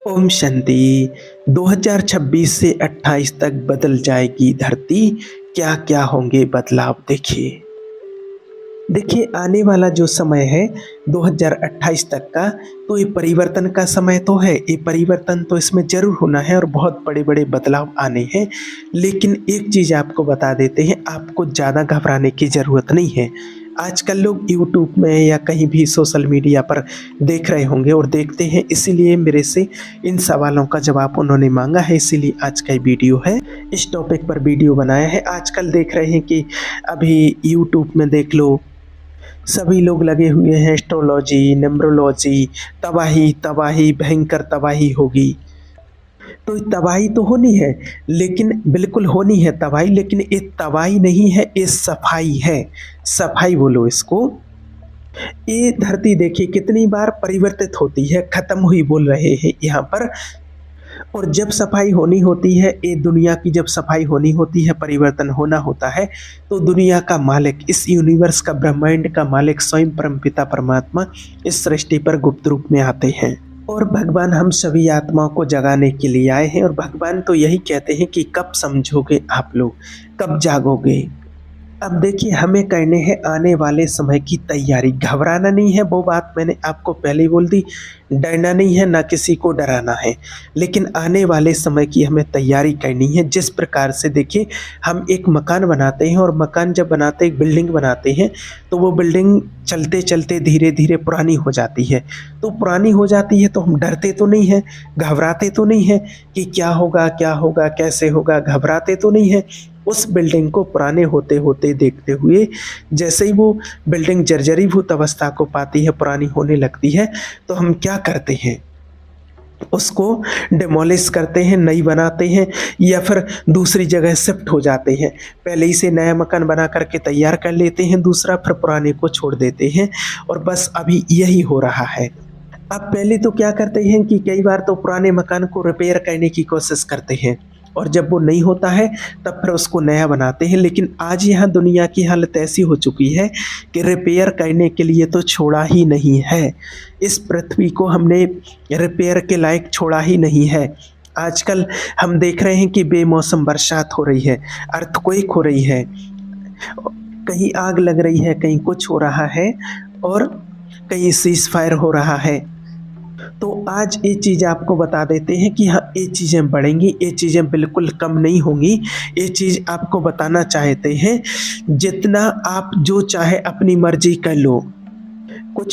ओम शांति। 2026 से 28 तक बदल जाएगी धरती। क्या क्या होंगे बदलाव देखिए। देखिए आने वाला जो समय है 2028 तक का, तो ये परिवर्तन का समय तो है। ये परिवर्तन तो इसमें ज़रूर होना है और बहुत बड़े-बड़े बदलाव आने हैं। लेकिन एक चीज़ आपको बता देते हैं, आपको ज़्यादा घबराने की ज़रूरत नहीं है। आजकल लोग यूट्यूब में या कहीं भी सोशल मीडिया पर देख रहे होंगे और देखते हैं, इसीलिए मेरे से इन सवालों का जवाब उन्होंने माँगा है, इसीलिए आज का ये वीडियो है। इस टॉपिक पर वीडियो बनाया है। आजकल देख रहे हैं कि अभी यूट्यूब में देख लो, सभी लोग लगे हुए हैं एस्ट्रोलॉजी, न्यूमरोलॉजी, तबाही, तबाही, भयंकर तबाही होगी। तो तबाही तो होनी है, लेकिन बिल्कुल होनी है तबाही, लेकिन ये तबाही नहीं है, ये सफाई है। सफाई बोलो इसको। ये धरती देखिए कितनी बार परिवर्तित होती है, खत्म हुई बोल रहे हैं यहाँ पर। और जब सफाई होनी होती है, ये दुनिया की जब सफाई होनी होती है, परिवर्तन होना होता है, तो दुनिया का मालिक, इस यूनिवर्स का, ब्रह्मांड का मालिक स्वयं परमपिता परमात्मा इस सृष्टि पर गुप्त रूप में आते हैं। और भगवान हम सभी आत्माओं को जगाने के लिए आए हैं। और भगवान तो यही कहते हैं कि कब समझोगे आप लोग, कब जागोगे। अब देखिए हमें करने हैं आने वाले समय की तैयारी। घबराना नहीं है, वो बात मैंने आपको पहले ही बोल दी। डरना नहीं है, ना किसी को डराना है, लेकिन आने वाले समय की हमें तैयारी करनी है। जिस प्रकार से देखिए हम एक मकान बनाते हैं, और मकान जब बनाते, एक बिल्डिंग बनाते हैं, तो वो बिल्डिंग चलते चलते धीरे धीरे पुरानी हो जाती है। तो पुरानी हो जाती है तो हम डरते तो नहीं हैं, घबराते तो नहीं हैं कि क्या होगा क्या होगा कैसे होगा, घबराते तो नहीं हैं। उस बिल्डिंग को पुराने होते होते देखते हुए, जैसे ही वो बिल्डिंग जर्जरीभूत अवस्था को पाती है, पुरानी होने लगती है, तो हम क्या करते हैं, उसको डिमोलिश करते हैं, नई बनाते हैं, या फिर दूसरी जगह शिफ्ट हो जाते हैं। पहले ही से नया मकान बना करके तैयार कर लेते हैं दूसरा, फिर पुराने को छोड़ देते हैं। और बस अभी यही हो रहा है। अब पहले तो क्या करते हैं कि कई बार तो पुराने मकान को रिपेयर करने की कोशिश करते हैं, और जब वो नहीं होता है तब फिर उसको नया बनाते हैं। लेकिन आज यहाँ दुनिया की हालत ऐसी हो चुकी है कि रिपेयर करने के लिए तो छोड़ा ही नहीं है। इस पृथ्वी को हमने रिपेयर के लायक छोड़ा ही नहीं है। आजकल हम देख रहे हैं कि बेमौसम बरसात हो रही है, अर्थक्वेक हो रही है, कहीं आग लग रही है, कहीं कुछ हो रहा है, और कहीं सीज फायर हो रहा है। तो आज ये चीज़ आपको बता देते हैं कि हाँ, ये चीज़ें बढ़ेंगी, ये चीज़ें बिल्कुल कम नहीं होंगी। ये चीज़ आपको बताना चाहते हैं, जितना आप जो चाहे अपनी मर्जी कर लो।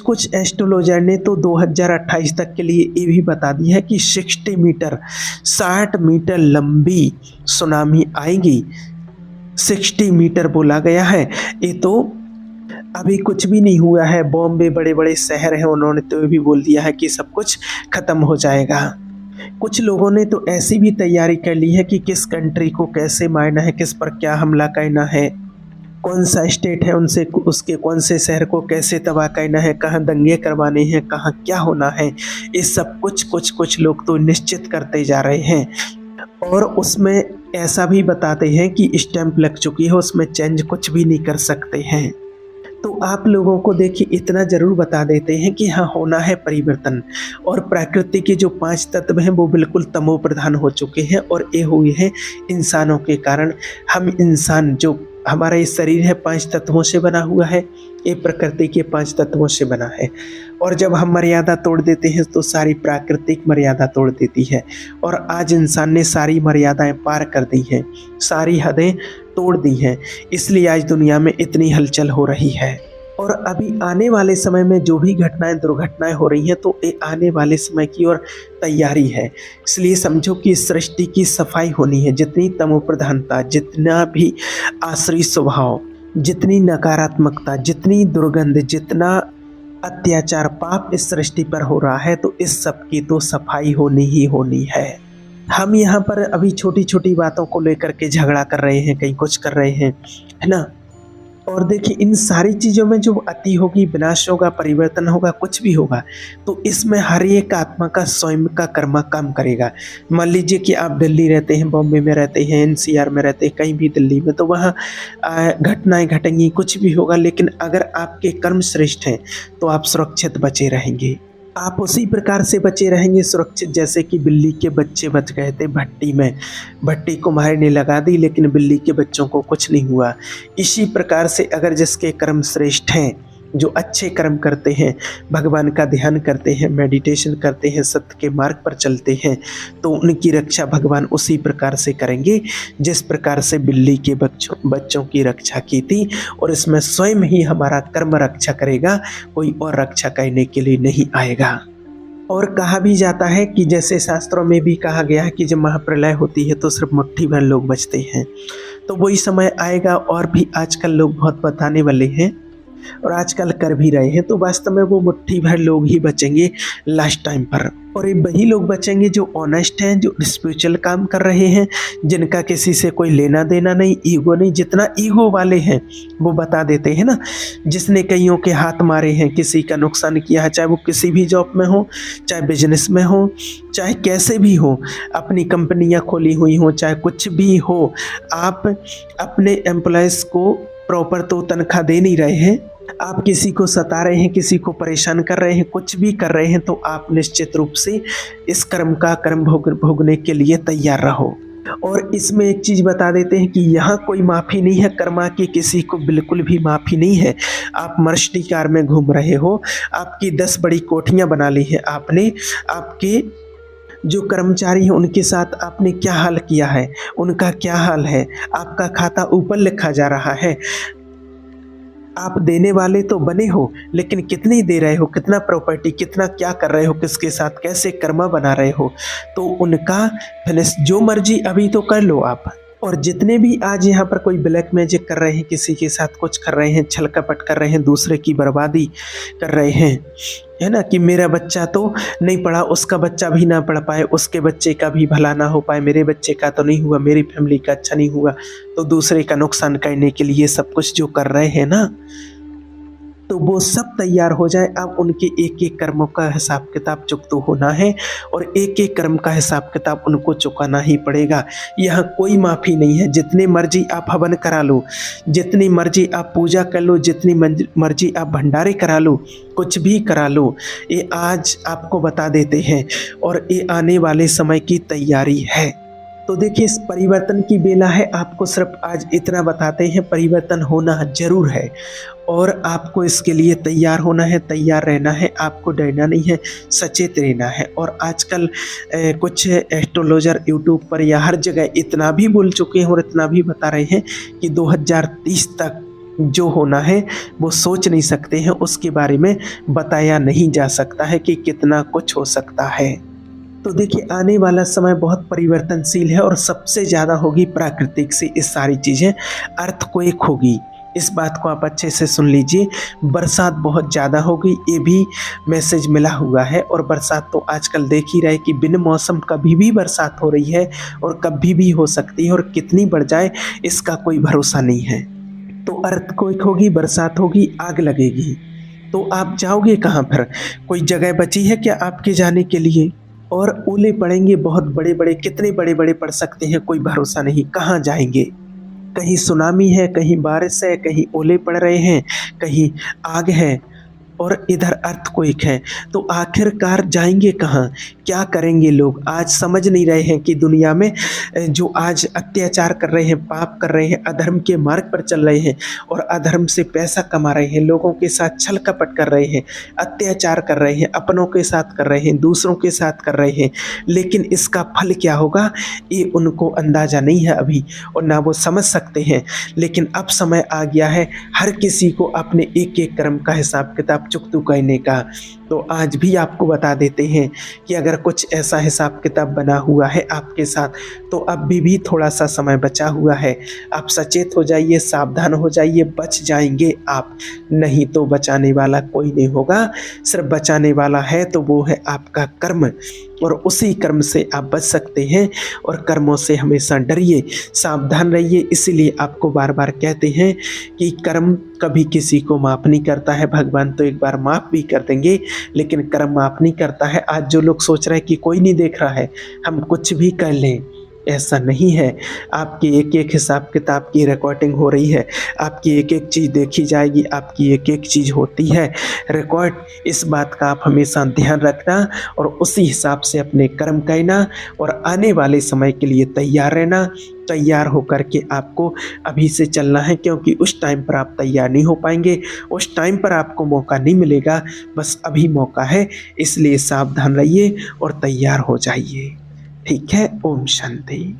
कुछ एस्ट्रोलॉजर ने तो 2028 तक के लिए ये भी बता दिया है कि 60 मीटर 60 मीटर लंबी सुनामी आएगी। 60 मीटर बोला गया है। ये तो अभी कुछ भी नहीं हुआ है। बॉम्बे बड़े-बड़े शहर हैं, उन्होंने तो ये भी बोल दिया है कि सब कुछ ख़त्म हो जाएगा। कुछ लोगों ने तो ऐसी भी तैयारी कर ली है कि किस कंट्री को कैसे मारना है, किस पर क्या हमला करना है, कौन-सा स्टेट है उनसे उसके कौन से शहर को कैसे तबाह करना है, कहाँ दंगे करवाने हैं, कहाँ क्या होना है। ये सब कुछ लोग तो निश्चित करते जा रहे हैं। और उसमें ऐसा भी बताते हैं कि स्टैंप लग चुकी है, उसमें चेंज कुछ भी नहीं कर सकते हैं। तो आप लोगों को देखिए इतना ज़रूर बता देते हैं कि हाँ, होना है परिवर्तन। और प्रकृति के जो 5 तत्व हैं वो बिल्कुल तमो प्रधान हो चुके हैं, और ये हुए हैं इंसानों के कारण। हम इंसान, जो हमारा ये शरीर है 5 तत्वों से बना हुआ है, ये प्रकृति के 5 तत्वों से बना है। और जब हम मर्यादा तोड़ देते हैं तो सारी प्राकृतिक मर्यादा तोड़ देती है। और आज इंसान ने सारी मर्यादाएं पार कर दी हैं, सारी हदें तोड़ दी हैं, इसलिए आज दुनिया में इतनी हलचल हो रही है। और अभी आने वाले समय में जो भी घटनाएं, दुर्घटनाएं हो रही हैं, तो ये आने वाले समय की ओर तैयारी है। इसलिए समझो कि इस सृष्टि की सफाई होनी है। जितनी तमोप्रधानता, जितना भी आसुरी स्वभाव, जितनी नकारात्मकता, जितनी दुर्गंध, जितना अत्याचार, पाप इस सृष्टि पर हो रहा है, तो इस सब की तो सफाई होनी ही होनी है। हम यहाँ पर अभी छोटी छोटी बातों को लेकर के झगड़ा कर रहे हैं, कहीं कुछ कर रहे हैं, है ना। और देखिए इन सारी चीज़ों में जो अति होगी, विनाश होगा, परिवर्तन होगा, कुछ भी होगा, तो इसमें हर एक आत्मा का स्वयं का कर्म काम करेगा। मान लीजिए कि आप दिल्ली रहते हैं, बॉम्बे में रहते हैं, एनसीआर में रहते हैं, कहीं भी दिल्ली में, तो वहाँ घटनाएं घटेंगी, कुछ भी होगा, लेकिन अगर आपके कर्म श्रेष्ठ हैं तो आप सुरक्षित बचे रहेंगे। आप उसी प्रकार से बचे रहेंगे सुरक्षित जैसे कि बिल्ली के बच्चे बच गए थे भट्टी में। भट्टी कुम्हार ने लगा दी लेकिन बिल्ली के बच्चों को कुछ नहीं हुआ। इसी प्रकार से अगर जिसके कर्म श्रेष्ठ हैं, जो अच्छे कर्म करते हैं, भगवान का ध्यान करते हैं, मेडिटेशन करते हैं, सत्य के मार्ग पर चलते हैं, तो उनकी रक्षा भगवान उसी प्रकार से करेंगे जिस प्रकार से बिल्ली के बच्चों की रक्षा की थी। और इसमें स्वयं ही हमारा कर्म रक्षा करेगा, कोई और रक्षा करने के लिए नहीं आएगा। और कहा भी जाता है कि जैसे शास्त्रों में भी कहा गया है कि जब महाप्रलय होती है तो सिर्फ मुट्ठी भर लोग बचते हैं, तो वही समय आएगा। और भी आजकल लोग बहुत बताने वाले हैं और आजकल कर भी रहे हैं, तो वास्तव में वो मुट्ठी भर लोग ही बचेंगे लास्ट टाइम पर। और ये वही लोग बचेंगे जो ऑनेस्ट हैं, जो स्पिरिचुअल काम कर रहे हैं, जिनका किसी से कोई लेना देना नहीं, ईगो नहीं। जितना ईगो वाले हैं वो बता देते हैं ना, जिसने कईयों के हाथ मारे हैं, किसी का नुकसान किया है, चाहे वो किसी भी जॉब में हो, चाहे बिजनेस में हो, चाहे कैसे भी हो, अपनी कंपनियां खोली हुई हो, चाहे कुछ भी हो, आप अपने एम्प्लॉयज़ को प्रॉपर तो तनख्वाह दे नहीं रहे हैं, आप किसी को सता रहे हैं, किसी को परेशान कर रहे हैं, कुछ भी कर रहे हैं, तो आप निश्चित रूप से इस कर्म का कर्म भोगने के लिए तैयार रहो। और इसमें एक चीज़ बता देते हैं कि यहाँ कोई माफ़ी नहीं है, कर्मा की किसी को बिल्कुल भी माफ़ी नहीं है। आप मर्सिडी कार में घूम रहे हो, आपकी 10 बड़ी कोठियाँ बना ली हैं आपने, आपके जो कर्मचारी हैं उनके साथ आपने क्या हाल किया है, उनका क्या हाल है, आपका खाता ऊपर लिखा जा रहा है। आप देने वाले तो बने हो, लेकिन कितनी दे रहे हो, कितना प्रॉपर्टी, कितना क्या कर रहे हो, किसके साथ कैसे कर्मा बना रहे हो, तो उनका फिनिश जो मर्जी अभी तो कर लो आप। और जितने भी आज यहाँ पर कोई ब्लैक मैजिक कर रहे हैं, किसी के साथ कुछ कर रहे हैं, छल कपट कर रहे हैं, दूसरे की बर्बादी कर रहे हैं, है ना, कि मेरा बच्चा तो नहीं पढ़ा, उसका बच्चा भी ना पढ़ पाए, उसके बच्चे का भी भला ना हो पाए, मेरे बच्चे का तो नहीं हुआ, मेरी फैमिली का अच्छा नहीं हुआ, तो दूसरे का नुकसान करने के लिए सब कुछ जो कर रहे हैं ना, तो वो सब तैयार हो जाए। अब उनके एक एक कर्मों का हिसाब किताब चुकता होना है और एक एक कर्म का हिसाब किताब उनको चुकाना ही पड़ेगा। यहाँ कोई माफ़ी नहीं है। जितनी मर्जी आप हवन करा लो, जितनी मर्जी आप पूजा कर लो, जितनी मर्जी आप भंडारे करा लो, कुछ भी करा लो, ये आज आपको बता देते हैं और ये आने वाले समय की तैयारी है। तो देखिए, इस परिवर्तन की बेला है। आपको सिर्फ आज इतना बताते हैं, परिवर्तन होना जरूर है और आपको इसके लिए तैयार होना है, तैयार रहना है, आपको डरना नहीं है, सचेत रहना है। और आजकल कुछ एस्ट्रोलॉजर यूट्यूब पर या हर जगह इतना भी बोल चुके हैं और इतना भी बता रहे हैं कि 2030 तक जो होना है वो सोच नहीं सकते हैं, उसके बारे में बताया नहीं जा सकता है कि कितना कुछ हो सकता है। तो देखिए, आने वाला समय बहुत परिवर्तनशील है और सबसे ज़्यादा होगी प्राकृतिक से ये सारी चीज़ें। अर्थक्वेक होगी, इस बात को आप अच्छे से सुन लीजिए। बरसात बहुत ज़्यादा होगी, ये भी मैसेज मिला हुआ है। और बरसात तो आजकल देख ही रहे कि बिन मौसम कभी भी बरसात हो रही है और कभी भी हो सकती है और कितनी बढ़ जाए इसका कोई भरोसा नहीं है। तो अर्थक्वेक होगी, बरसात होगी, आग लगेगी, तो आप जाओगे कहाँ पर? कोई जगह बची है क्या आपके जाने के लिए? और ओले पड़ेंगे बहुत बड़े बड़े, कितने बड़े बड़े पड़ सकते हैं, कोई भरोसा नहीं, कहाँ जाएंगे। कहीं सुनामी है, कहीं बारिश है, कहीं ओले पड़ रहे हैं, कहीं आग है और इधर अर्थक्वेक है। तो आखिरकार जाएंगे कहाँ, क्या करेंगे लोग? आज समझ नहीं रहे हैं कि दुनिया में जो आज अत्याचार कर रहे हैं, पाप कर रहे हैं, अधर्म के मार्ग पर चल रहे हैं और अधर्म से पैसा कमा रहे हैं, लोगों के साथ छल कपट कर रहे हैं, अत्याचार कर रहे हैं, अपनों के साथ कर रहे हैं, दूसरों के साथ कर रहे हैं, लेकिन इसका फल क्या होगा ये उनको अंदाज़ा नहीं है अभी और ना वो समझ सकते हैं। लेकिन अब समय आ गया है हर किसी को अपने एक एक कर्म का हिसाब किताब चुकतू कहने का। तो आज भी आपको बता देते हैं कि अगर कुछ ऐसा हिसाब किताब बना हुआ है आपके साथ, तो अब भी थोड़ा सा समय बचा हुआ है। आप सचेत हो जाइए, सावधान हो जाइए, बच जाएंगे आप, नहीं तो बचाने वाला कोई नहीं होगा। सिर्फ बचाने वाला है तो वो है आपका कर्म और उसी कर्म से आप बच सकते हैं। और कर्मों से हमेशा डरिए, सावधान रहिए। इसीलिए आपको बार बार कहते हैं कि कर्म कभी किसी को माफ़ नहीं करता है। भगवान तो एक बार माफ़ भी कर देंगे, लेकिन कर्म माफ़ नहीं करता है। आज जो लोग सोच रहे हैं कि कोई नहीं देख रहा है, हम कुछ भी कर लें, ऐसा नहीं है। आपकी एक-एक हिसाब किताब की रिकॉर्डिंग हो रही है, आपकी एक-एक चीज़ देखी जाएगी, आपकी एक-एक चीज़ होती है रिकॉर्ड। इस बात का आप हमेशा ध्यान रखना और उसी हिसाब से अपने कर्म करना और आने वाले समय के लिए तैयार रहना। तैयार होकर के आपको अभी से चलना है, क्योंकि उस टाइम पर आप तैयार नहीं हो पाएँगे, उस टाइम पर आपको मौका नहीं मिलेगा, बस अभी मौका है, इसलिए सावधान रहिए और तैयार हो जाइए। ठीक है? ओम शांति।